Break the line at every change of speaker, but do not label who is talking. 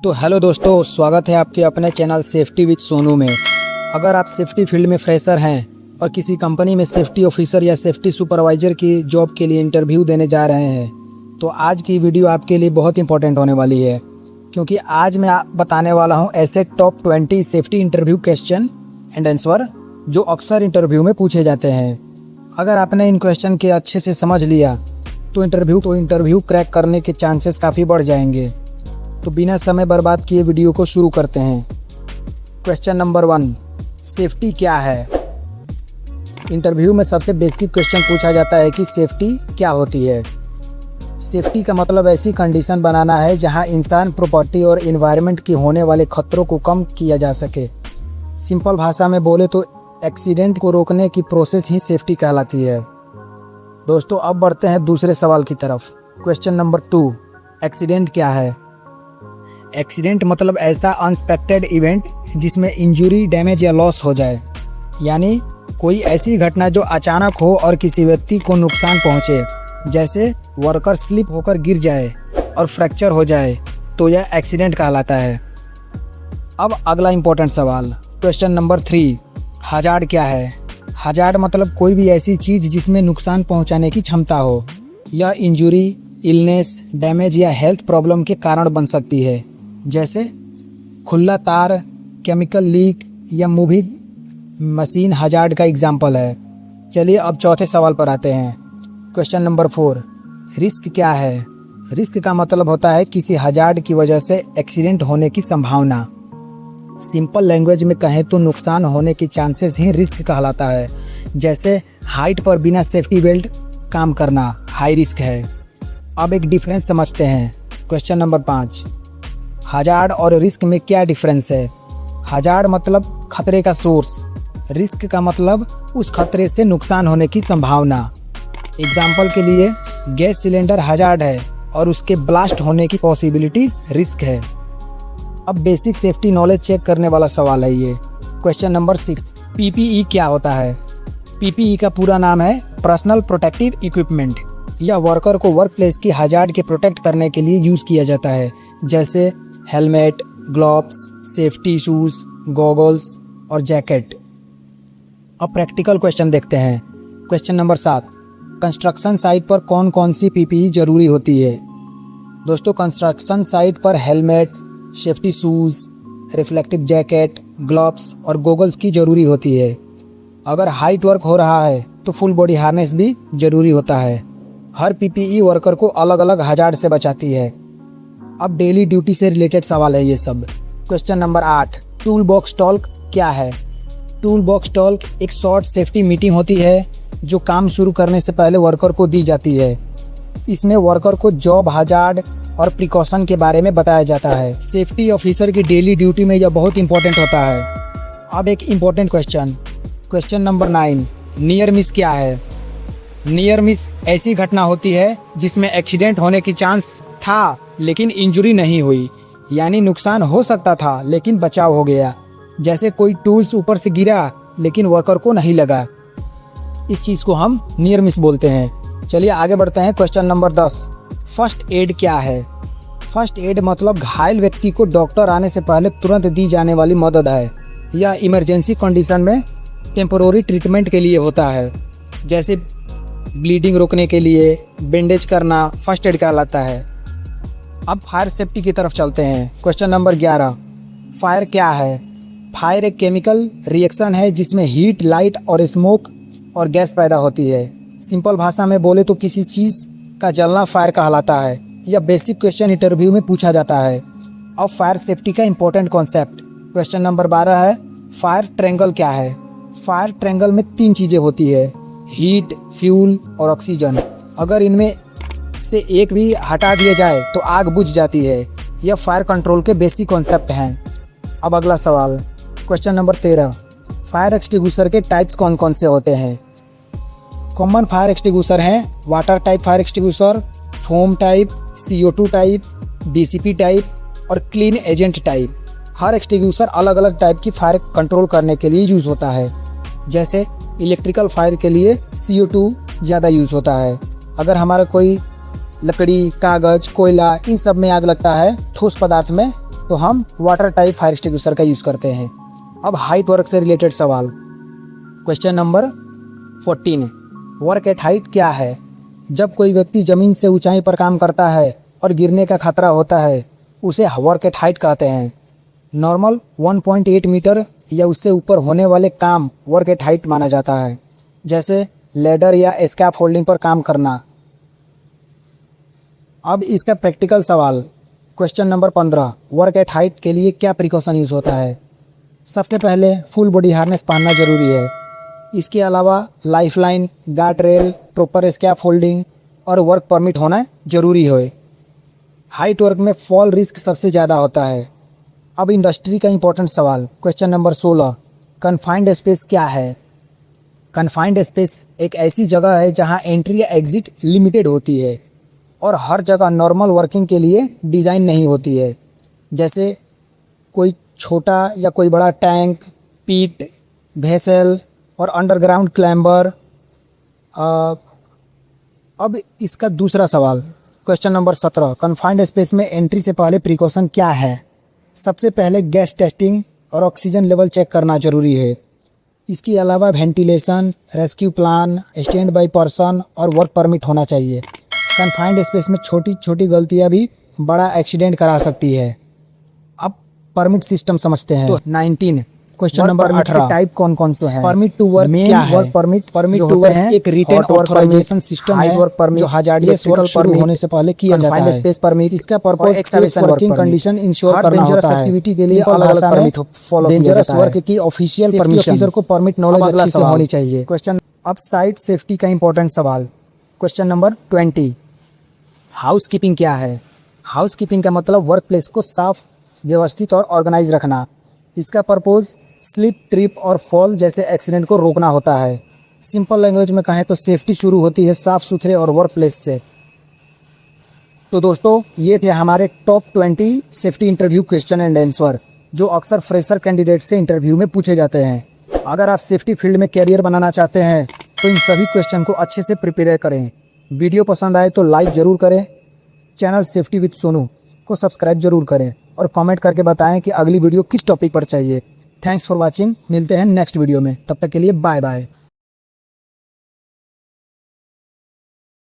तो हेलो दोस्तों, स्वागत है आपके अपने चैनल सेफ्टी विद सोनू में। अगर आप सेफ्टी फील्ड में फ्रेशर हैं और किसी कंपनी में सेफ्टी ऑफिसर या सेफ्टी सुपरवाइज़र की जॉब के लिए इंटरव्यू देने जा रहे हैं, तो आज की वीडियो आपके लिए बहुत इंपॉर्टेंट होने वाली है, क्योंकि आज मैं बताने वाला हूं ऐसे top 20 safety interview question and answer जो अक्सर इंटरव्यू में पूछे जाते हैं। अगर आपने इन क्वेश्चन के अच्छे से समझ लिया तो इंटरव्यू क्रैक करने के चांसेस काफ़ी बढ़ जाएंगे। तो बिना समय बर्बाद किए वीडियो को शुरू करते हैं। क्वेश्चन नंबर 1, सेफ्टी क्या है? इंटरव्यू में सबसे बेसिक क्वेश्चन पूछा जाता है कि सेफ्टी क्या होती है। सेफ्टी का मतलब ऐसी कंडीशन बनाना है जहां इंसान, प्रॉपर्टी और एनवायरनमेंट की होने वाले खतरों को कम किया जा सके। सिंपल भाषा में बोले तो एक्सीडेंट को रोकने की प्रोसेस ही सेफ्टी कहलाती है। दोस्तों, अब बढ़ते हैं दूसरे सवाल की तरफ। क्वेश्चन नंबर 2, एक्सीडेंट क्या है? एक्सीडेंट मतलब ऐसा अनएक्सपेक्टेड इवेंट जिसमें इंजरी, डैमेज या लॉस हो जाए, यानी कोई ऐसी घटना जो अचानक हो और किसी व्यक्ति को नुकसान पहुंचे, जैसे वर्कर स्लिप होकर गिर जाए और फ्रैक्चर हो जाए, तो यह एक्सीडेंट कहलाता है। अब अगला इंपॉर्टेंट सवाल, क्वेश्चन नंबर 3, हजार्ड क्या है? हजार्ड मतलब कोई भी ऐसी चीज़ जिसमें नुकसान पहुंचाने की क्षमता हो। यह इंजरी, इलनेस, डैमेज या हेल्थ प्रॉब्लम के कारण बन सकती है, जैसे खुला तार, केमिकल लीक या मूविंग मशीन हजार्ड का एग्जाम्पल है। चलिए अब चौथे सवाल पर आते हैं। क्वेश्चन नंबर 4, रिस्क क्या है? रिस्क का मतलब होता है किसी हजार्ड की वजह से एक्सीडेंट होने की संभावना। सिंपल लैंग्वेज में कहें तो नुकसान होने की चांसेस ही रिस्क कहलाता है। जैसे हाइट पर बिना सेफ्टी बेल्ट काम करना हाई रिस्क है। अब एक डिफरेंस समझते हैं। क्वेश्चन नंबर 5, हजार्ड और रिस्क में क्या डिफरेंस है? हजार्ड मतलब खतरे का सोर्स, रिस्क का मतलब उस खतरे से नुकसान होने की संभावना। एग्जाम्पल के लिए गैस सिलेंडर हजार्ड है और उसके ब्लास्ट होने की पॉसिबिलिटी रिस्क है। अब बेसिक सेफ्टी नॉलेज चेक करने वाला सवाल है ये। क्वेश्चन नंबर 6, पीपीई क्या होता है? पीपीई का पूरा नाम है पर्सनल प्रोटेक्टिव इक्विपमेंट। यह वर्कर को वर्क प्लेस की हजार्ड के प्रोटेक्ट करने के लिए यूज़ किया जाता है, जैसे helmet, gloves, safety shoes, goggles और जैकेट। अब प्रैक्टिकल क्वेश्चन देखते हैं। क्वेश्चन नंबर 7, कंस्ट्रक्शन साइट पर कौन कौन सी पीपीई ज़रूरी होती है? दोस्तों, कंस्ट्रक्शन साइट पर helmet, safety shoes, reflective jacket, gloves और गॉगल्स की ज़रूरी होती है। अगर हाइट वर्क हो रहा है तो फुल बॉडी हार्नेस भी ज़रूरी होता है। हर पीपीई वर्कर को अलग अलग हजार्ड से बचाती है। अब डेली ड्यूटी से रिलेटेड सवाल है ये सब। Question number 8, tool box talk क्या है? टूल बॉक्स टॉक एक शॉर्ट सेफ्टी मीटिंग होती है जो काम शुरू करने से पहले वर्कर को दी जाती है। इसमें वर्कर को जॉब हजार्ड और प्रिकॉशन के बारे में बताया जाता है। सेफ्टी ऑफिसर की डेली ड्यूटी में यह बहुत इंपॉर्टेंट होता है। अब एक important question number 9, near miss क्या है? नियर मिस ऐसी घटना होती है जिसमें एक्सीडेंट होने की चांस था लेकिन इंजरी नहीं हुई, यानी नुकसान हो सकता था लेकिन बचाव हो गया। जैसे कोई टूल्स ऊपर से गिरा लेकिन वर्कर को नहीं लगा, इस चीज़ को हम नियर मिस बोलते हैं। चलिए आगे बढ़ते हैं। क्वेश्चन नंबर 10, फर्स्ट एड क्या है? फर्स्ट एड मतलब घायल व्यक्ति को डॉक्टर आने से पहले तुरंत दी जाने वाली मदद है। यह इमरजेंसी कंडीशन में टेम्पोररी ट्रीटमेंट के लिए होता है, जैसे ब्लीडिंग रोकने के लिए बैंडेज करना फर्स्ट एड कहलाता है। अब फायर सेफ्टी की तरफ चलते हैं। क्वेश्चन नंबर 11, फायर क्या है? फायर एक केमिकल रिएक्शन है जिसमें हीट, लाइट और स्मोक और गैस पैदा होती है। सिंपल भाषा में बोले तो किसी चीज़ का जलना फायर कहलाता है। यह बेसिक क्वेश्चन इंटरव्यू में पूछा जाता है। अब फायर सेफ्टी का इंपॉर्टेंट कॉन्सेप्ट। क्वेश्चन नंबर 12 है, फायर ट्रायंगल क्या है? फायर ट्रायंगल में 3 चीज़ें होती है, हीट, फ्यूल और ऑक्सीजन। अगर इनमें से एक भी हटा दिया जाए तो आग बुझ जाती है। यह फायर कंट्रोल के बेसिक कॉन्सेप्ट हैं। अब अगला सवाल, क्वेश्चन नंबर 13, फायर एक्सटिंग्विशर के टाइप्स कौन कौन से होते हैं? कॉमन फायर एक्सटिंग्विशर हैं water type fire extinguisher, foam type, CO2 type, DCP type और क्लीन एजेंट टाइप। हर एक्सटिंग्विशर अलग अलग टाइप की फायर कंट्रोल करने के लिए यूज़ होता है। जैसे इलेक्ट्रिकल फायर के लिए CO2 ज़्यादा यूज़ होता है। अगर हमारा कोई लकड़ी, कागज़, कोयला इन सब में आग लगता है, ठोस पदार्थ में, तो हम वाटर टाइप फायर एक्सटिंग्विशर का यूज़ करते हैं। अब हाइट वर्क से रिलेटेड सवाल। Question number 14, work at height क्या है? जब कोई व्यक्ति ज़मीन से ऊंचाई पर काम करता है और गिरने का खतरा होता है, उसे वर्क एट हाइट कहते हैं। नॉर्मल 1.8 मीटर या उससे ऊपर होने वाले काम वर्क एट हाइट माना जाता है, जैसे लैडर या स्कैफ होल्डिंग पर काम करना। अब इसका प्रैक्टिकल सवाल। Question number 15, work at height के लिए क्या प्रिकॉशन यूज़ होता है? सबसे पहले फुल बॉडी हार्नेस पहनना जरूरी है। इसके अलावा lifeline, guard rail, proper scaffolding और वर्क परमिट होना जरूरी है। हाइट वर्क में फॉल रिस्क सबसे ज़्यादा होता है। अब इंडस्ट्री का इंपॉर्टेंट सवाल। क्वेश्चन नंबर 16, कन्फाइंड स्पेस क्या है? कन्फाइंड स्पेस एक ऐसी जगह है जहां एंट्री या एग्जिट लिमिटेड होती है और हर जगह नॉर्मल वर्किंग के लिए डिज़ाइन नहीं होती है, जैसे कोई छोटा या कोई बड़ा टैंक, पिट, वेसल और अंडरग्राउंड क्लैम्बर। अब इसका दूसरा सवाल। क्वेश्चन नंबर 17, कन्फाइंड स्पेस में एंट्री से पहले प्रिकॉशन क्या है? सबसे पहले गैस टेस्टिंग और ऑक्सीजन लेवल चेक करना जरूरी है। इसके अलावा ventilation, rescue plan, stand by person और वर्क परमिट होना चाहिए। कन्फाइंड स्पेस में छोटी छोटी गलतियां भी बड़ा एक्सीडेंट करा सकती है। अब परमिट सिस्टम समझते हैं। तो 19, क्वेश्चन नंबर 18, टाइप कौन कौन से हैं? परमिट टू वर्क क्या है? वर्क परमिट टू वर्क एक रिटेन ऑथराइजेशन सिस्टम है वर्क परमिट जो हजार्डियस वर्क शुरू होने से पहले किया जाता है। स्पेस परमिट इसका purpose safe working condition ensure करना होता है। एक्टिविटी के लिए अलग-अलग परमिट फॉलो किया जाता है। वर्क की ऑफिशियल परमिशन ऑफिसर को परमिट नॉलेज अच्छी से होनी चाहिए। क्वेश्चन अब साइट सेफ्टी का इंपॉर्टेंट सवाल। क्वेश्चन नंबर 20, हाउसकीपिंग क्या है? हाउसकीपिंग का मतलब वर्क प्लेस को साफ, व्यवस्थित और ऑर्गेनाइज रखना। इसका पर्पस स्लिप, ट्रिप और फॉल जैसे एक्सीडेंट को रोकना होता है। सिंपल लैंग्वेज में कहें तो सेफ्टी शुरू होती है साफ सुथरे और वर्क प्लेस से। तो दोस्तों, ये थे हमारे top 20 safety interview question and answer जो अक्सर फ्रेशर कैंडिडेट से इंटरव्यू में पूछे जाते हैं। अगर आप सेफ्टी फील्ड में कैरियर बनाना चाहते हैं तो इन सभी क्वेश्चन को अच्छे से प्रिपेयर करें। वीडियो पसंद आए तो लाइक ज़रूर करें, चैनल सेफ्टी विद सोनू को सब्सक्राइब जरूर करें और कमेंट करके बताएं कि अगली वीडियो किस टॉपिक पर चाहिए। Thanks for watching. मिलते हैं नेक्स्ट वीडियो में, तब तक के लिए बाय बाय।